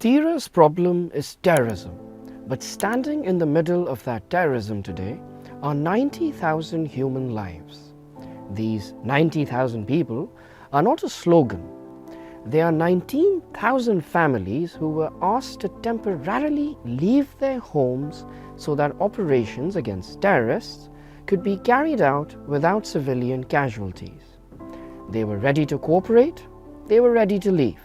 Tirah's problem is terrorism, but standing in the middle of that terrorism today are 90,000 human lives. These 90,000 people are not a slogan. They are 19,000 families who were asked to temporarily leave their homes so that operations against terrorists could be carried out without civilian casualties. They were ready to cooperate, they were ready to leave.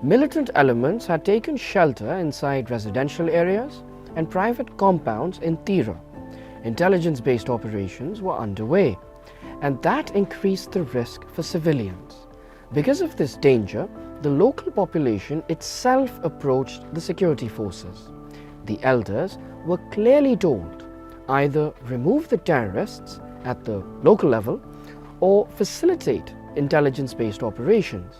Militant elements had taken shelter inside residential areas and private compounds in Tirah. Intelligence-based operations were underway, and that increased the risk for civilians. Because of this danger, the local population itself approached the security forces. The elders were clearly told, either remove the terrorists at the local level or facilitate intelligence-based operations.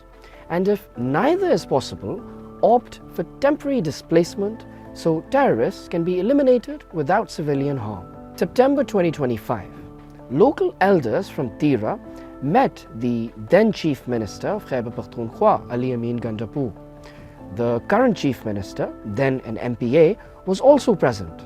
And if neither is possible, opt for temporary displacement so terrorists can be eliminated without civilian harm. September 2025, local elders from Tirah met the then Chief Minister of Khyber Pakhtunkhwa, Ali Amin Gandapur. The current Chief Minister, then an MPA, was also present.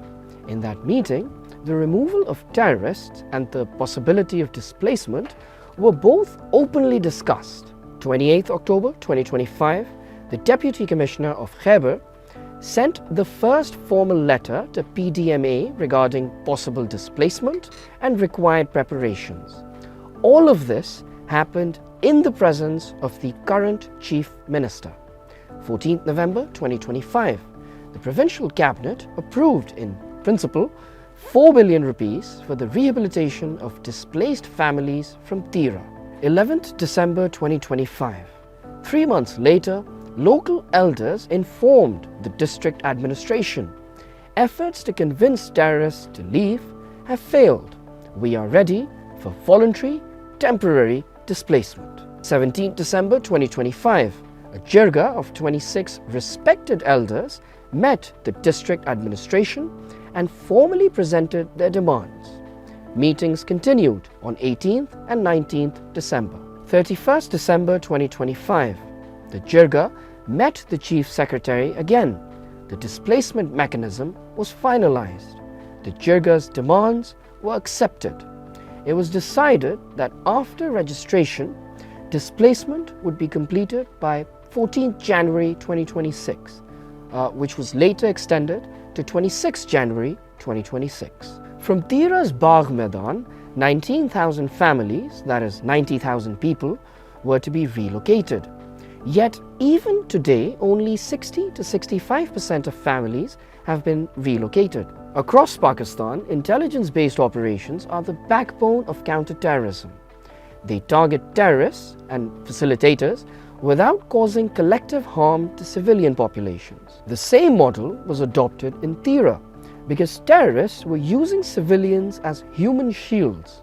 In that meeting, the removal of terrorists and the possibility of displacement were both openly discussed. 28 October 2025, the Deputy Commissioner of Khyber sent the first formal letter to PDMA regarding possible displacement and required preparations. All of this happened in the presence of the current Chief Minister. 14th November 2025, the Provincial Cabinet approved in principle 4 billion rupees for the rehabilitation of displaced families from Tirah. 11th December 2025. 3 months later, local elders informed the district administration. Efforts to convince terrorists to leave have failed. We are ready for voluntary, temporary displacement. 17th December 2025. A jirga of 26 respected elders met the district administration and formally presented their demands. Meetings continued on 18th and 19th December. 31st December 2025, the jirga met the Chief Secretary again. The displacement mechanism was finalized. The jirga's demands were accepted. It was decided that after registration, displacement would be completed by 14th January 2026, which was later extended to 26 January 2026. From Tirah's Bagh Maidan, 19,000 families, that is 90,000 people, were to be relocated. Yet even today, only 60 to 65% of families have been relocated. Across Pakistan, intelligence-based operations are the backbone of counter-terrorism. They target terrorists and facilitators without causing collective harm to civilian populations. The same model was adopted in Tirah because terrorists were using civilians as human shields.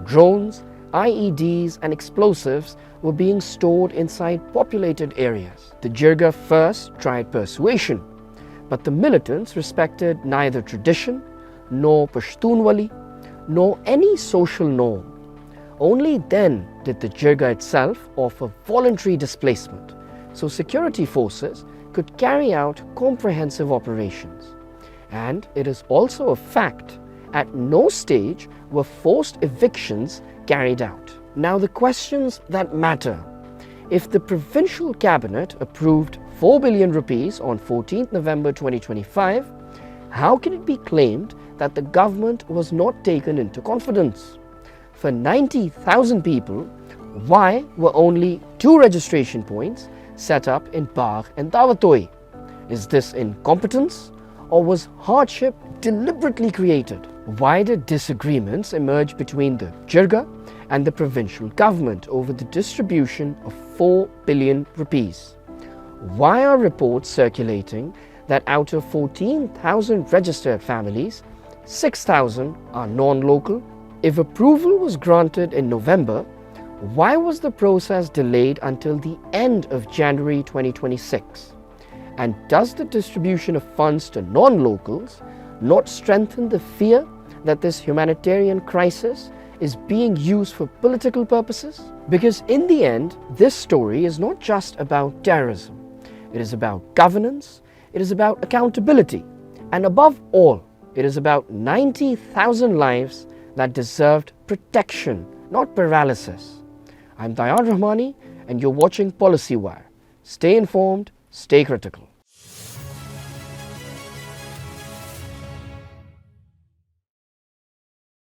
Drones, IEDs and explosives were being stored inside populated areas. The jirga first tried persuasion, but the militants respected neither tradition, nor Pashtunwali, nor any social norm. Only then did the jirga itself offer voluntary displacement, so security forces could carry out comprehensive operations. And it is also a fact, at no stage were forced evictions carried out. Now the questions that matter. If the Provincial Cabinet approved 4 billion rupees on 14th November 2025, how can it be claimed that the government was not taken into confidence? For 90,000 people, why were only 2 registration points set up in Bagh and Dawatoi? Is this incompetence or was hardship deliberately created? Why did disagreements emerge between the jirga and the provincial government over the distribution of 4 billion rupees? Why are reports circulating that out of 14,000 registered families, 6,000 are non-local? If approval was granted in November, why was the process delayed until the end of January 2026? And does the distribution of funds to non-locals not strengthen the fear that this humanitarian crisis is being used for political purposes? Because in the end, this story is not just about terrorism. It is about governance, it is about accountability. And above all, it is about 90,000 lives that deserved protection, not paralysis. I'm Tayyar Rahmani, and you're watching Policy Wire. Stay informed, stay critical.